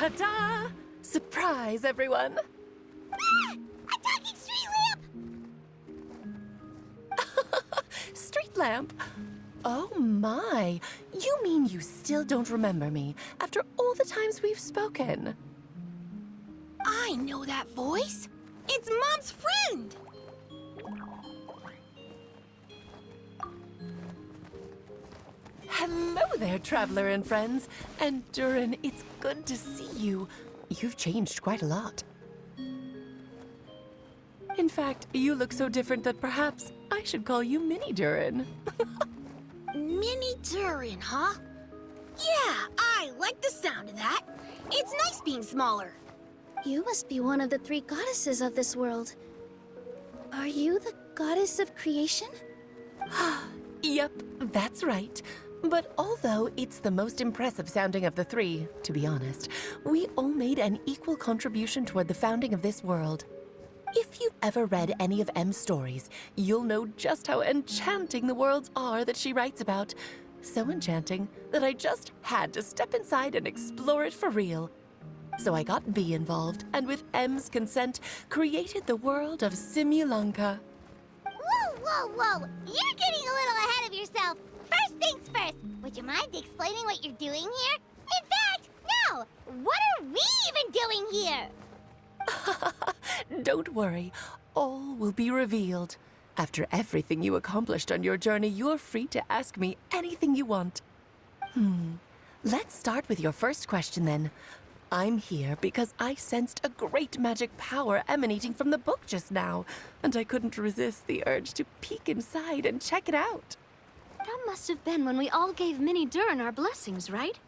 Ta-da! Surprise, everyone! Ah! A talking street lamp! Street lamp? Oh my! You mean you still don't remember me after all the times we've spoken? I know that voice. It's Mom's friend. Hello there, traveler and friends. And Durin, it's good to see you. You've changed quite a lot. In fact, you look so different that perhaps I should call you Mini Durin. Mini Durin, huh? Yeah, I like the sound of that. It's nice being smaller. You must be one of the three goddesses of this world. Are you the goddess of creation? Yep, that's right. But although it's the most impressive sounding of the three, to be honest, we all made an equal contribution toward the founding of this world. If you've ever read any of M's stories, you'll know just how enchanting the worlds are that she writes about. So enchanting that I just had to step inside and explore it for real. So I got B involved, and with M's consent, created the world of Simulanka. Whoa, whoa, whoa! You're getting a little ahead of yourself. First things first, would you mind explaining what you're doing here? In fact, no! What are we even doing here? Don't worry, all will be revealed. After everything you accomplished on your journey, you're free to ask me anything you want. Let's start with your first question then. I'm here because I sensed a great magic power emanating from the book just now, and I couldn't resist the urge to peek inside and check it out. That must have been when we all gave Mini Durin our blessings, right?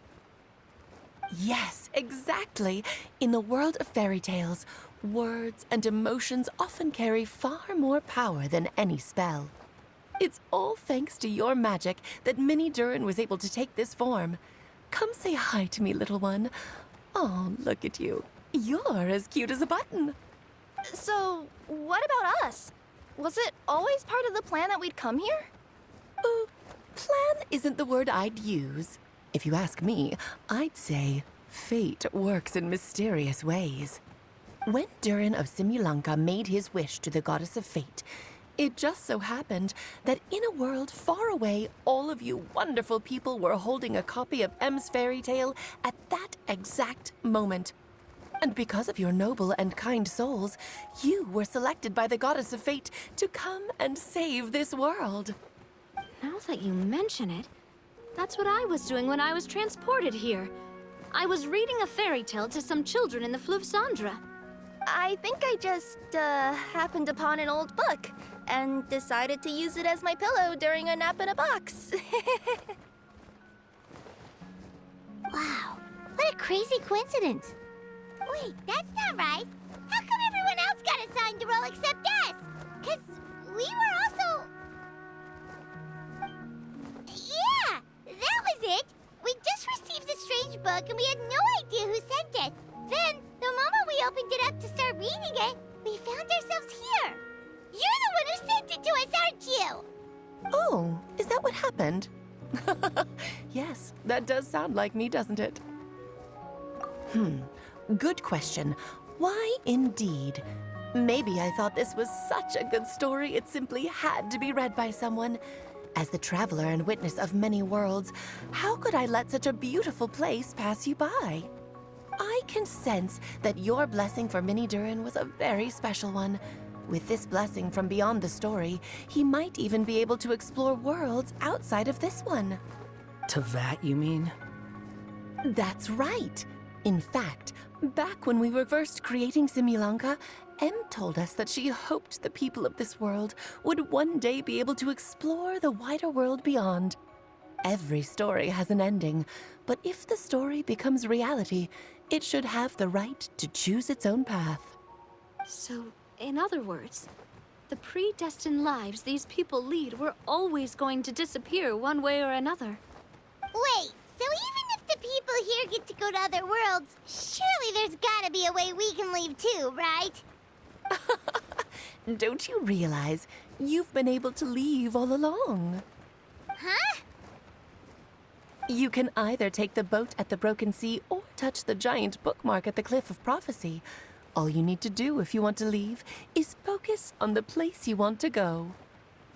Yes, exactly. In the world of fairy tales, words and emotions often carry far more power than any spell. It's all thanks to your magic that Mini Durin was able to take this form. Come say hi to me, little one. Oh, look at you. You're as cute as a button. So, what about us? Was it always part of the plan that we'd come here? Plan isn't the word I'd use. If you ask me, I'd say fate works in mysterious ways. When Durin of Simulanka made his wish to the goddess of fate, it just so happened that in a world far away, all of you wonderful people were holding a copy of M's fairy tale at that exact moment. And because of your noble and kind souls, you were selected by the goddess of fate to come and save this world. Now that you mention it, that's what I was doing when I was transported here. I was reading a fairy tale to some children in the Fleuve Cendre. I think I just, happened upon an old book and decided to use it as my pillow during a nap in a box. Wow, what a crazy coincidence. Wait, that's not right. How come everyone else got assigned the role except us? 'Cause we were also... Yeah, that was it. We just received a strange book and we had no idea who sent it. Then, the moment we opened it up to start reading it, we found ourselves here. You're the one who sent it to us, aren't you? Oh, is that what happened? Yes, that does sound like me, doesn't it? Good question. Why indeed? Maybe I thought this was such a good story it simply had to be read by someone. As the traveler and witness of many worlds, how could I let such a beautiful place pass you by? I can sense that your blessing for Mini Durin was a very special one. With this blessing from beyond the story, he might even be able to explore worlds outside of this one. To that, you mean? That's right. In fact, back when we were first creating Simulanka, Em told us that she hoped the people of this world would one day be able to explore the wider world beyond. Every story has an ending, but if the story becomes reality, it should have the right to choose its own path. So, in other words, the predestined lives these people lead were always going to disappear one way or another. Wait, so even if the people here get to go to other worlds, surely there's gotta be a way we can leave too, right? Don't you realize you've been able to leave all along? Huh? You can either take the boat at the Broken Sea or touch the giant bookmark at the Cliff of Prophecy. All you need to do if you want to leave is focus on the place you want to go.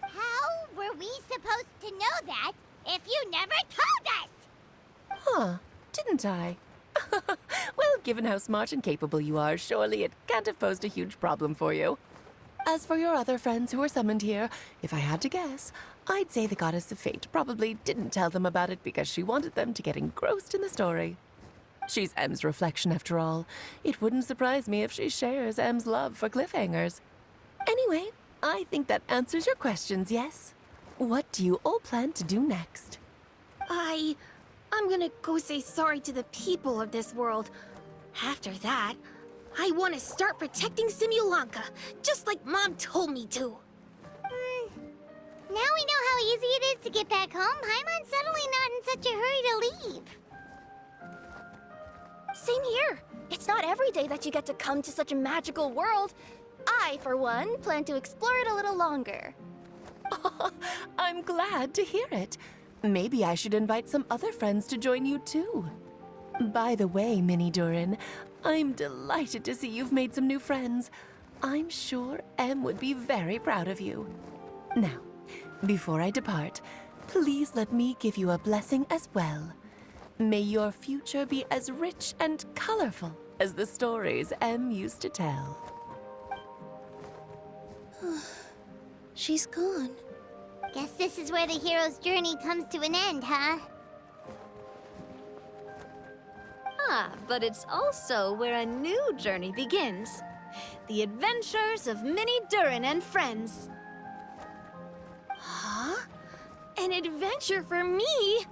How were we supposed to know that if you never told us? Huh, didn't I? Well, given how smart and capable you are, surely it can't have posed a huge problem for you. As for your other friends who were summoned here, if I had to guess, I'd say the Goddess of Fate probably didn't tell them about it because she wanted them to get engrossed in the story. She's M's reflection, after all. It wouldn't surprise me if she shares M's love for cliffhangers. Anyway, I think that answers your questions, yes? What do you all plan to do next? I'm gonna go say sorry to the people of this world. After that, I want to start protecting Simulanka, just like Mom told me to. Now we know how easy it is to get back home. Paimon's suddenly not in such a hurry to leave. Same here. It's not every day that you get to come to such a magical world. I, for one, plan to explore it a little longer. I'm glad to hear it. Maybe I should invite some other friends to join you too. By the way, Minnie Durin, I'm delighted to see you've made some new friends. I'm sure Em would be very proud of you. Now, before I depart, please let me give you a blessing as well. May your future be as rich and colorful as the stories Em used to tell. She's gone. Guess this is where the hero's journey comes to an end, huh? Ah, but it's also where a new journey begins. The adventures of Minnie Durin and friends. Huh? An adventure for me?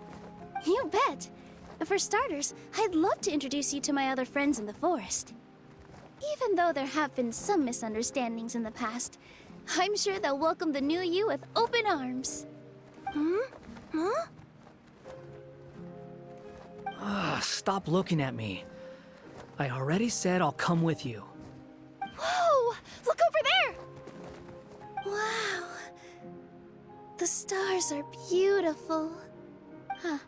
You bet. For starters, I'd love to introduce you to my other friends in the forest. Even though there have been some misunderstandings in the past, I'm sure they'll welcome the new you with open arms. Huh? Stop looking at me. I already said I'll come with you. Whoa! Look over there! Wow. The stars are beautiful. Huh.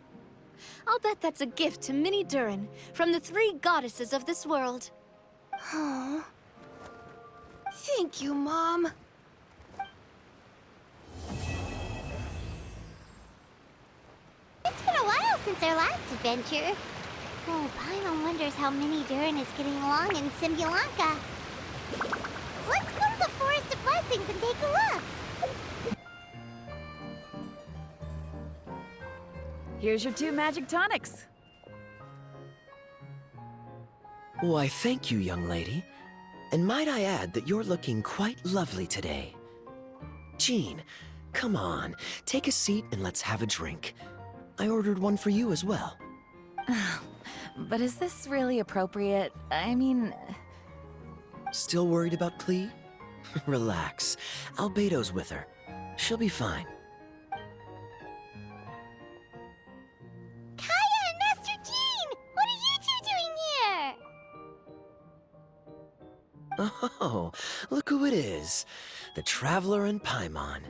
I'll bet that's a gift to Minnie Durin from the three goddesses of this world. Huh? Thank you, Mom. It's been a while since our last adventure. Oh, Paimon wonders how Minnie Durin is getting along in Simulanka. Let's go to the Forest of Blessings and take a look. Here's your 2 magic tonics. Why, thank you, young lady. And might I add that you're looking quite lovely today. Jean, come on, take a seat and let's have a drink. I ordered one for you as well. But is this really appropriate? I mean... Still worried about Klee? Relax. Albedo's with her. She'll be fine. Kaya and Master Jean! What are you two doing here? Oh, look who it is. The Traveler and Paimon.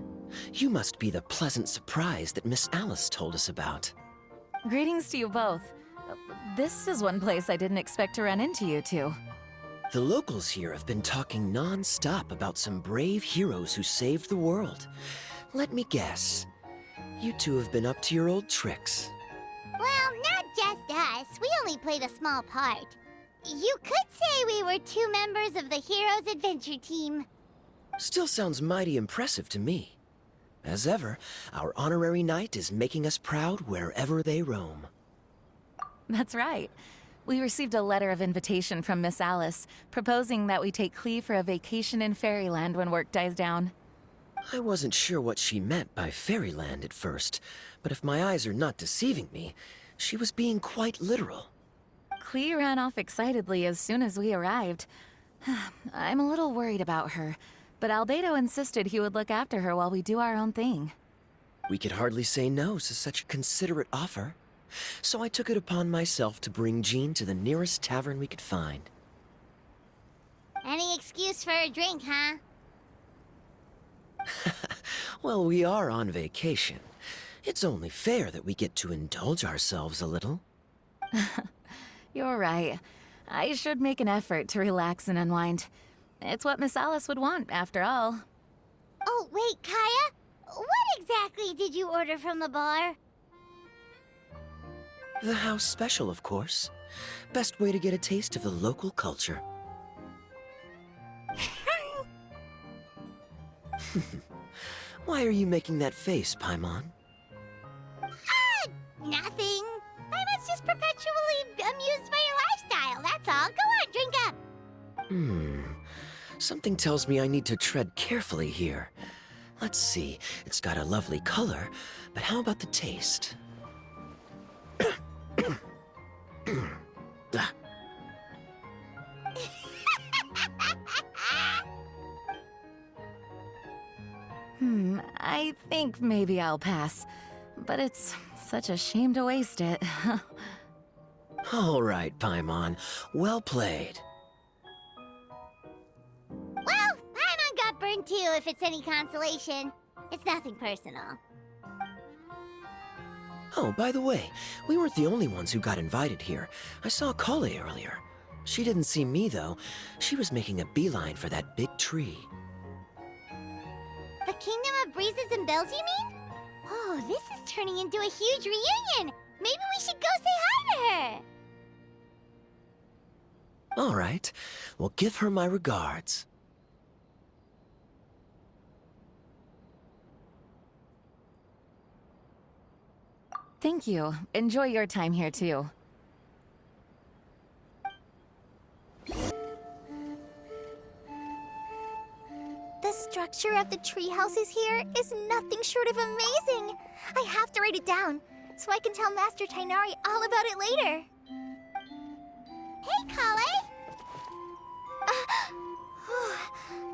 You must be the pleasant surprise that Miss Alice told us about. Greetings to you both. This is one place I didn't expect to run into you two. The locals here have been talking non-stop about some brave heroes who saved the world. Let me guess. You two have been up to your old tricks. Well, not just us. We only played a small part. You could say we were 2 members of the Heroes Adventure Team. Still sounds mighty impressive to me. As ever, our honorary knight is making us proud wherever they roam. That's right. We received a letter of invitation from Miss Alice, proposing that we take Klee for a vacation in Fairyland when work dies down. I wasn't sure what she meant by Fairyland at first, but if my eyes are not deceiving me, she was being quite literal. Klee ran off excitedly as soon as we arrived. I'm a little worried about her, but Albedo insisted he would look after her while we do our own thing. We could hardly say no to such a considerate offer, so I took it upon myself to bring Jean to the nearest tavern we could find. Any excuse for a drink, huh? Well, we are on vacation. It's only fair that we get to indulge ourselves a little. You're right. I should make an effort to relax and unwind. It's what Miss Alice would want, after all. Oh, wait, Kaya? What exactly did you order from the bar? The house special, of course. Best way to get a taste of the local culture. Why are you making that face, Paimon? Nothing. I'm just perpetually amused by your lifestyle, that's all. Go on, drink up. Something tells me I need to tread carefully here. Let's see, it's got a lovely color, but how about the taste? I think maybe I'll pass. But it's such a shame to waste it. All right, Paimon. Well played. Well, Paimon got burned too, if it's any consolation. It's nothing personal. Oh, by the way, we weren't the only ones who got invited here. I saw Kale earlier. She didn't see me, though. She was making a beeline for that big tree. The Kingdom of Breezes and Bells, you mean? Oh, this is turning into a huge reunion! Maybe we should go say hi to her! All right. Well, give her my regards. Thank you. Enjoy your time here, too. The structure of the tree houses here is nothing short of amazing. I have to write it down so I can tell Master Tainari all about it later. Hey, Kale!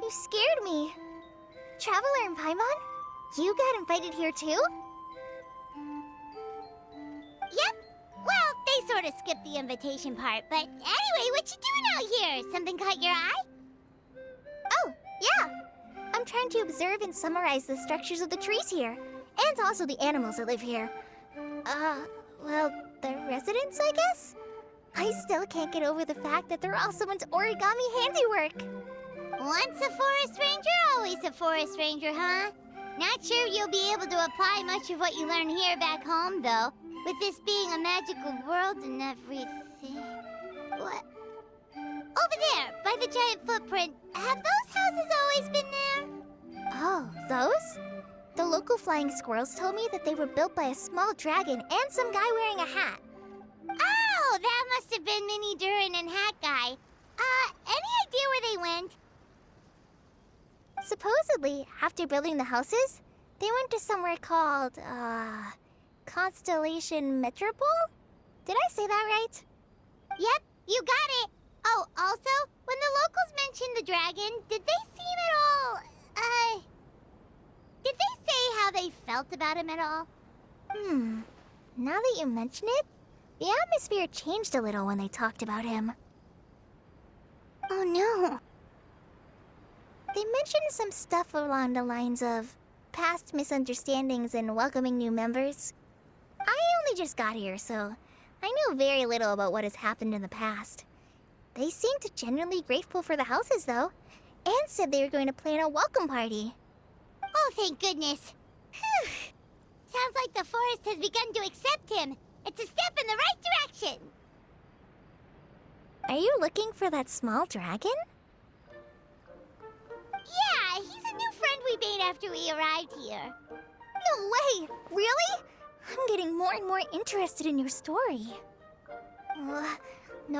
You scared me. Traveler and Paimon, you got invited here too? Yep. Well, they sort of skipped the invitation part, but anyway, what you doing out here? Something caught your eye? Oh, yeah. I'm trying to observe and summarize the structures of the trees here, and also the animals that live here. Well, the residents, I guess? I still can't get over the fact that they're all someone's origami handiwork. Once a forest ranger, always a forest ranger, huh? Not sure you'll be able to apply much of what you learn here back home, though. With this being a magical world and everything. What? Over there, by the giant footprint. Have those houses always been there? Oh, those? The local flying squirrels told me that they were built by a small dragon and some guy wearing a hat. Oh, that must have been Mini Durin and Hat Guy. Any idea where they went? Supposedly, after building the houses, they went to somewhere called, Constellation Metropole? Did I say that right? Yep, you got it. Oh, also, when the locals mentioned the dragon, did they seem at all, did they say how they felt about him at all? Now that you mention it, the atmosphere changed a little when they talked about him. Oh no. They mentioned some stuff along the lines of past misunderstandings and welcoming new members. I only just got here, so I know very little about what has happened in the past. They seemed genuinely grateful for the houses, though, and said they were going to plan a welcome party. Oh, thank goodness. Whew. Sounds like the forest has begun to accept him. It's a step in the right direction. Are you looking for that small dragon? Yeah, he's a new friend we made after we arrived here. No way! Really? I'm getting more and more interested in your story. No.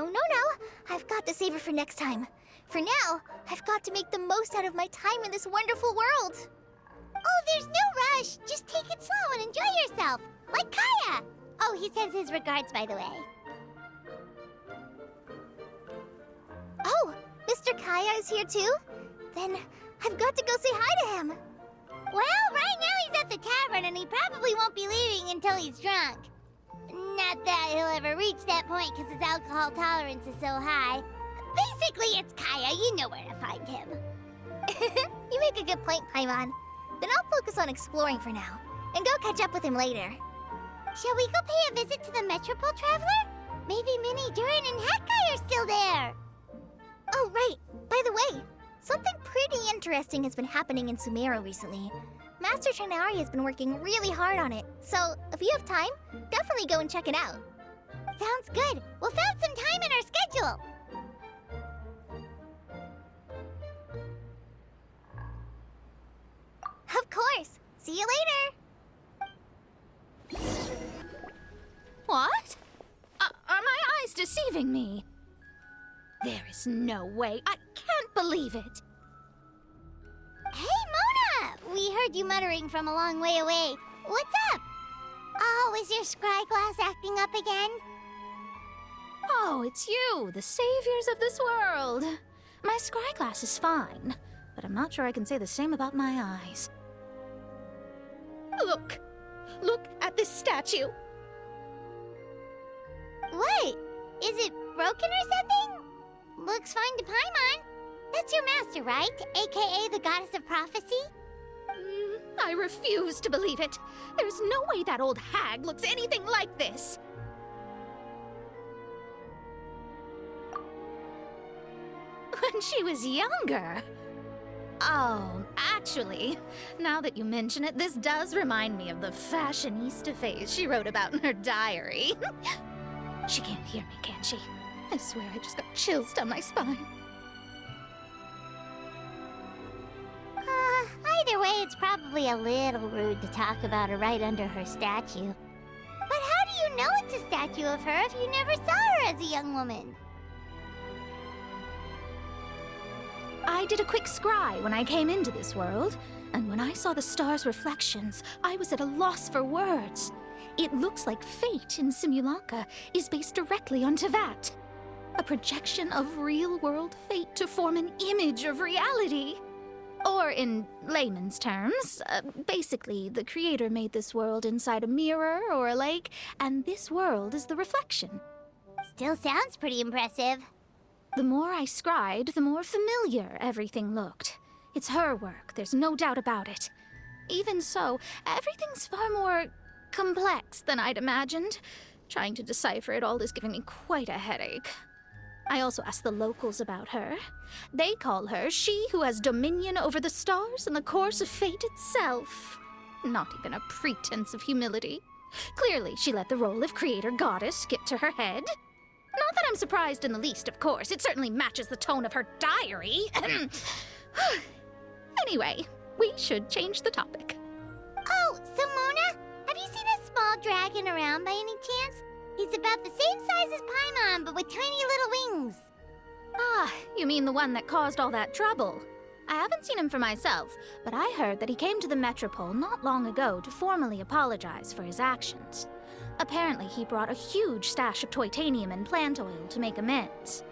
I've got to save it for next time. For now, I've got to make the most out of my time in this wonderful world. Oh, there's no rush. Just take it slow and enjoy yourself. Like Kaya. Oh, he sends his regards, by the way. Oh, Mr. Kaya is here too? Then I've got to go say hi to him. Well, right now he's at the tavern and he probably won't be leaving until he's drunk. Not that he'll ever reach that point because his alcohol tolerance is so high. Basically, it's Kaya. You know where to find him. You make a good point, Paimon. Then I'll focus on exploring for now. and go catch up with him later. Shall we go pay a visit to the Metropole Traveler? Maybe Minnie, Durin, and Hatkai are still there. Oh, right. By the way, something pretty interesting has been happening in Sumeru recently. Master Trinari has been working really hard on it, so if you have time, definitely go and check it out. Sounds good. We'll find some time in our schedule. Of course. See you later. What? Are my eyes deceiving me? There is no way. I can't believe it. Hey, Mona! We heard you muttering from a long way away. What's up? Oh, is your scry glass acting up again? Oh, it's you, the saviors of this world. My scry glass is fine, but I'm not sure I can say the same about my eyes. Look! Look at this statue! What? Is it broken or something? Looks fine to Paimon. That's your master, right? AKA the goddess of prophecy? I refuse to believe it. There's no way that old hag looks anything like this. When she was younger. Oh, actually, now that you mention it, this does remind me of the fashionista phase she wrote about in her diary. She can't hear me, can she? I swear I just got chills down my spine. Either way, it's probably a little rude to talk about her right under her statue. But how do you know it's a statue of her if you never saw her as a young woman? I did a quick scry when I came into this world, and when I saw the stars' reflections, I was at a loss for words. It looks like fate in Simulanka is based directly on Tevat. A projection of real-world fate to form an image of reality. Or in layman's terms, basically, the creator made this world inside a mirror or a lake, and this world is the reflection. Still sounds pretty impressive. The more I scried, the more familiar everything looked. It's her work, there's no doubt about it. Even so, everything's far more complex than I'd imagined. Trying to decipher it all is giving me quite a headache. I also asked the locals about her. They call her she who has dominion over the stars and the course of fate itself. Not even a pretense of humility. Clearly, she let the role of creator goddess get to her head. Not that I'm surprised in the least, of course. It certainly matches the tone of her diary. Anyway, we should change the topic. Oh, so Mona, have you seen a small dragon around by any chance? He's about the same size as Paimon, but with tiny little wings. Ah, you mean the one that caused all that trouble? I haven't seen him for myself, but I heard that he came to the Metropole not long ago to formally apologize for his actions. Apparently, he brought a huge stash of Toitanium and plant oil to make amends.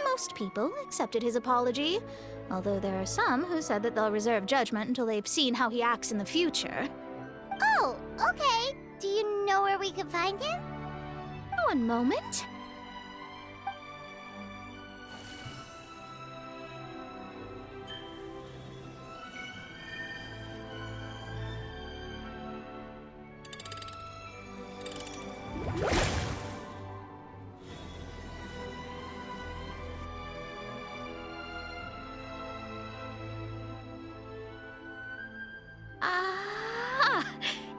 Most people accepted his apology, although there are some who said that they'll reserve judgment until they've seen how he acts in the future. Oh, okay. Do you know where we can find him? One moment.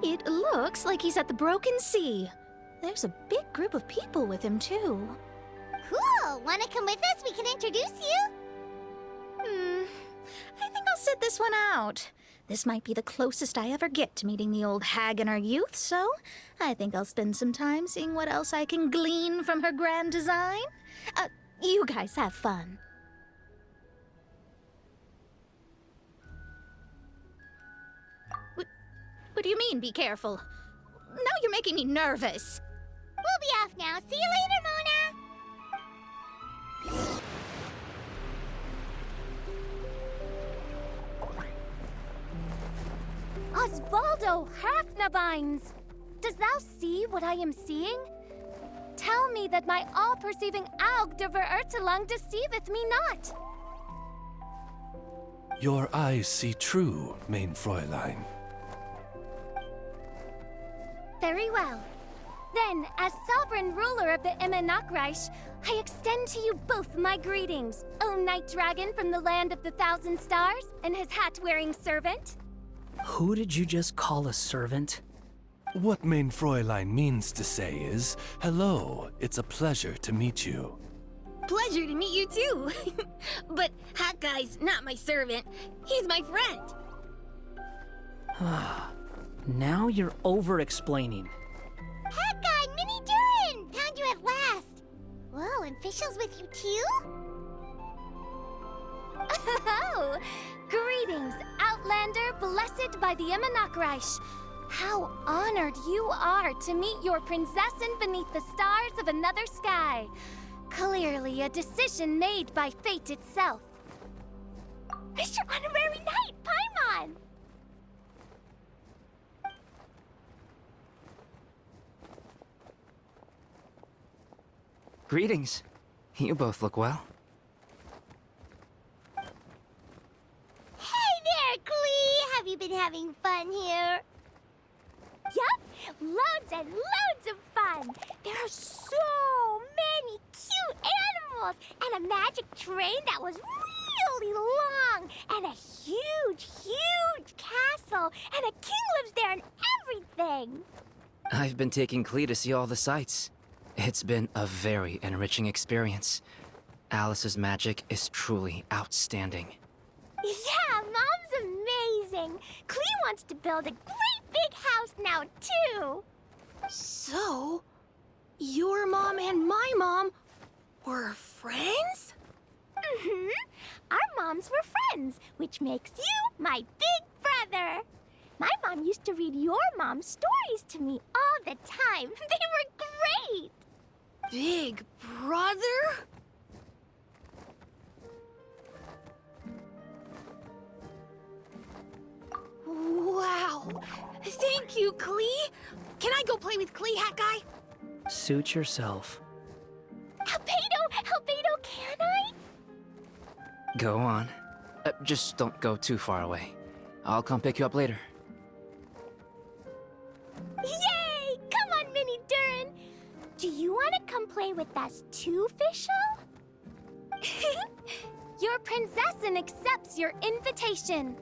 It looks like he's at the Broken Sea. There's a big group of people with him, too. Cool! Wanna come with us? We can introduce you? I think I'll sit this one out. This might be the closest I ever get to meeting the old hag in her youth, so I think I'll spend some time seeing what else I can glean from her grand design. You guys have fun. What do you mean, be careful? Now you're making me nervous. We'll be off now. See you later, Mona! Osvaldo Hafnavines! Does thou see what I am seeing? Tell me that my all-perceiving Aug de Verurtelung deceiveth me not. Your eyes see true, mein Fräulein. Very well. Then, as sovereign ruler of the Emenakreich, I extend to you both my greetings, O Night Dragon from the land of the Thousand Stars and his hat-wearing servant. Who did you just call a servant? What Mein Fräulein means to say is, hello, it's a pleasure to meet you. Pleasure to meet you too. But Hat Guy's not my servant. He's my friend. Now you're over-explaining. Hat Guy, Mini Durin! Found you at last. Whoa, and Fischl's with you too? Oh, greetings, Outlander blessed by the Emenakreich. How honored you are to meet your prinzessin beneath the stars of another sky. Clearly a decision made by fate itself. Mr. Honorary Knight, Paimon! Greetings. You both look well. Hey there, Klee! Have you been having fun here? Yup, loads and loads of fun. There are so many cute animals and a magic train that was really long and a huge, huge castle and a king lives there and everything. I've been taking Klee to see all the sights. It's been a very enriching experience. Alice's magic is truly outstanding. Yeah, Mom's amazing. Klee wants to build a great big house now, too. So, your mom and my mom were friends? Mm-hmm. Our moms were friends, which makes you my big brother. My mom used to read your mom's stories to me all the time. They were great. Big brother? Wow. Thank you, Klee. Can I go play with Klee, Hat Guy? Suit yourself. Albedo, can I? Go on. Just don't go too far away. I'll come pick you up later. Yay! Come on, Mini Durin. Do you want to come play with us too, Fischl? Your prinzessin accepts your invitation.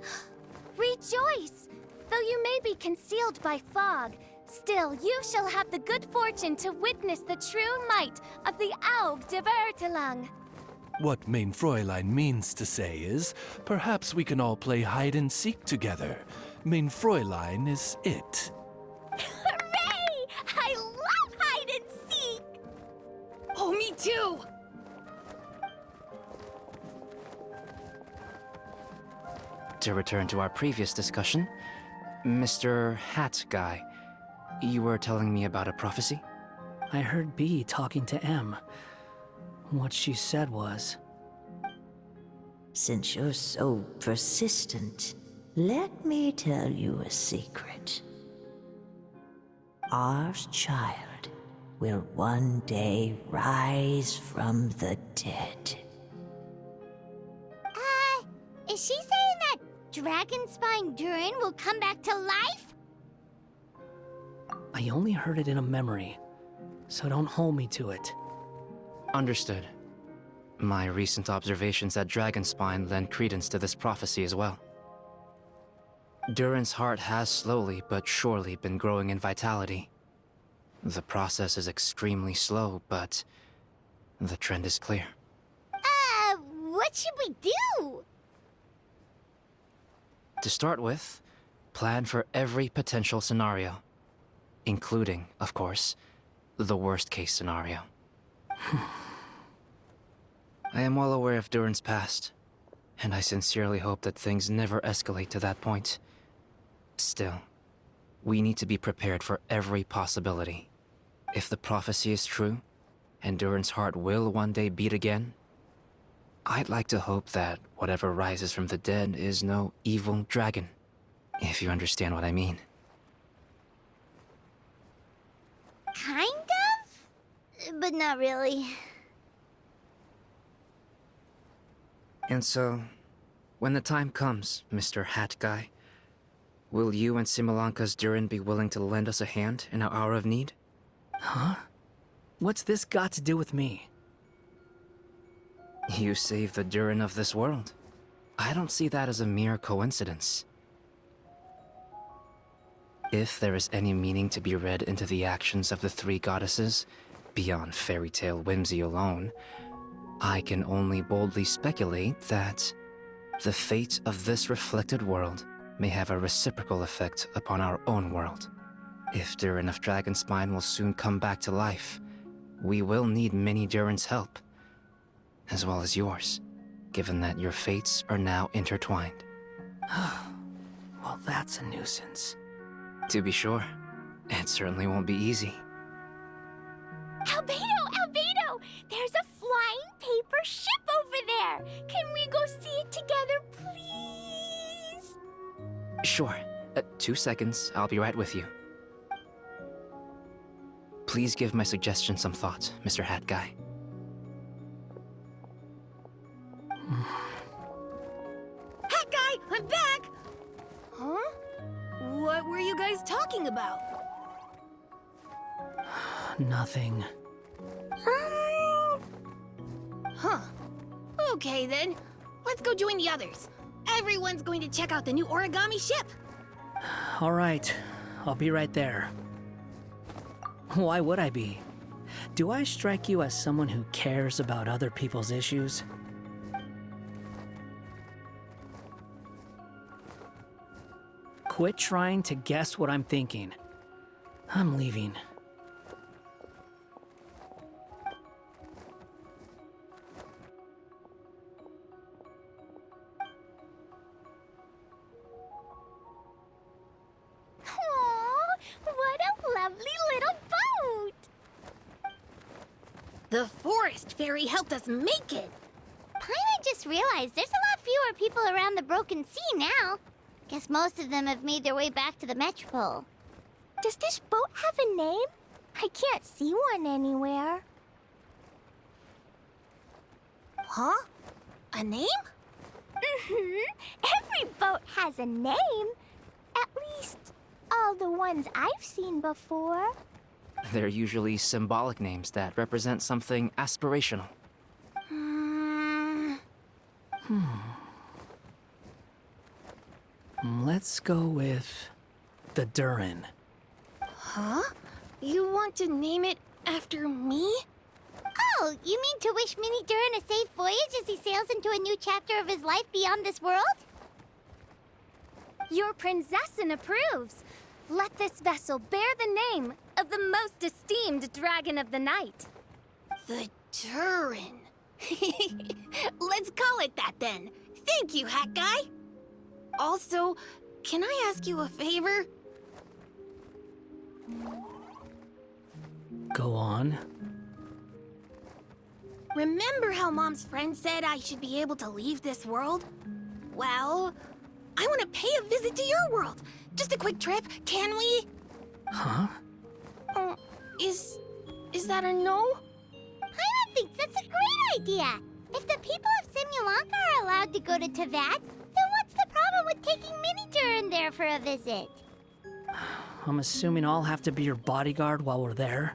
Rejoice! Though you may be concealed by fog, still you shall have the good fortune to witness the true might of the Aug de Vertelang. What Mein Fräulein means to say is, perhaps we can all play hide and seek together. Mein Fräulein is it. Hooray! I love hide and seek! Oh, me too! To return to our previous discussion, Mr. Hat Guy, you were telling me about a prophecy? I heard B talking to M. What she said was, Since you're so persistent, let me tell you a secret. Our child will one day rise from the dead. Is she saying that Dragonspine Durin will come back to life? I only heard it in a memory, so don't hold me to it. Understood. My recent observations at Dragonspine lend credence to this prophecy as well. Durin's heart has slowly but surely been growing in vitality. The process is extremely slow, but the trend is clear. What should we do? To start with, plan for every potential scenario, including, of course, the worst-case scenario. I am well aware of Durin's past, and I sincerely hope that things never escalate to that point. Still, we need to be prepared for every possibility. If the prophecy is true, and Durin's heart will one day beat again, I'd like to hope that whatever rises from the dead is no evil dragon, if you understand what I mean. Kind of? But not really. And so, when the time comes, Mr. Hat Guy, Will you and Simolanka's Durin be willing to lend us a hand in our hour of need? Huh? What's this got to do with me? You saved the Durin of this world. I don't see that as a mere coincidence. If there is any meaning to be read into the actions of the three goddesses, beyond fairy tale whimsy alone, I can only boldly speculate that the fate of this reflected world may have a reciprocal effect upon our own world. If Durin of Dragonspine will soon come back to life, we will need many Durin's help, as well as yours, given that your fates are now intertwined. Well, that's a nuisance. To be sure, it certainly won't be easy. Albedo! There's a flying paper ship over there! Can we go see it together, please? Sure. 2 seconds, I'll be right with you. Please give my suggestion some thought, Mr. Hat Guy. Hat Guy, I'm back! Huh? What were you guys talking about? Nothing. Huh. Okay then. Let's go join the others. Everyone's going to check out the new origami ship. All right, I'll be right there. Why would I be? Do I strike you as someone who cares about other people's issues? Quit trying to guess what I'm thinking. I'm leaving. Aww, what a lovely little boat! The forest fairy helped us make it. Paimon just realized there's a lot fewer people around the Broken Sea now. Guess most of them have made their way back to the Metropole. Does this boat have a name? I can't see one anywhere. Huh? A name? Every boat has a name. At least, all the ones I've seen before. They're usually symbolic names that represent something aspirational. Let's go with the Durin. Huh? You want to name it after me? Oh, you mean to wish Mini Durin a safe voyage as he sails into a new chapter of his life beyond this world? Your princessin approves. Let this vessel bear the name of the most esteemed dragon of the night. The Durin. Let's call it that then. Thank you, Hat Guy. Also, can I ask you a favor? Go on. Remember how Mom's friend said I should be able to leave this world? Well, I want to pay a visit to your world. Just a quick trip, can we? Huh? Is that a no? Paimon thinks that's a great idea. If the people of Simulanka are allowed to go to Teyvat, then what's the problem with taking Mini Durin there for a visit? I'm assuming I'll have to be your bodyguard while we're there.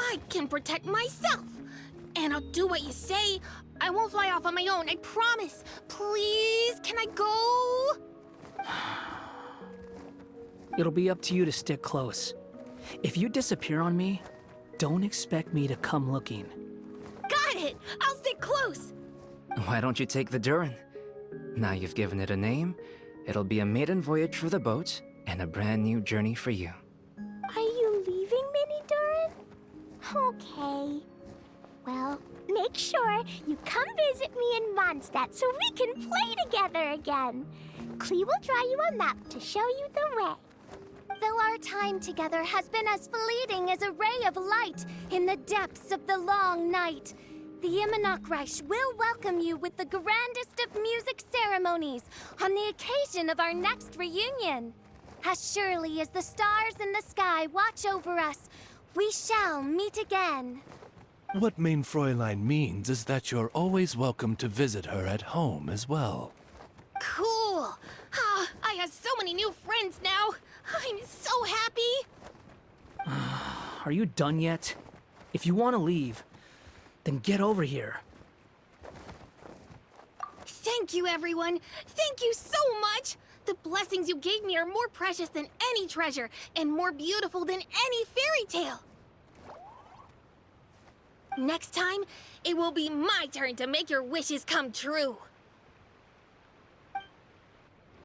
I can protect myself. And I'll do what you say. I won't fly off on my own, I promise. Please, can I go? It'll be up to you to stick close. If you disappear on me, don't expect me to come looking. Got it! I'll stick close! Why don't you take the Durin? Now you've given it a name, it'll be a maiden voyage for the boat and a brand new journey for you. Are you leaving, Mini Durin? Okay. Well, make sure you come visit me in Mondstadt so we can play together again. Klee will draw you a map to show you the way. Though our time together has been as fleeting as a ray of light in the depths of the long night, the Immonokreich will welcome you with the grandest of music ceremonies on the occasion of our next reunion. As surely as the stars in the sky watch over us, we shall meet again. What Main Fräulein means is that you're always welcome to visit her at home as well. Cool! many new friends now. I'm so happy. Are you done yet? If you want to leave, then get over here. Thank you, everyone. Thank you so much. The blessings you gave me are more precious than any treasure and more beautiful than any fairy tale. Next time, it will be my turn to make your wishes come true.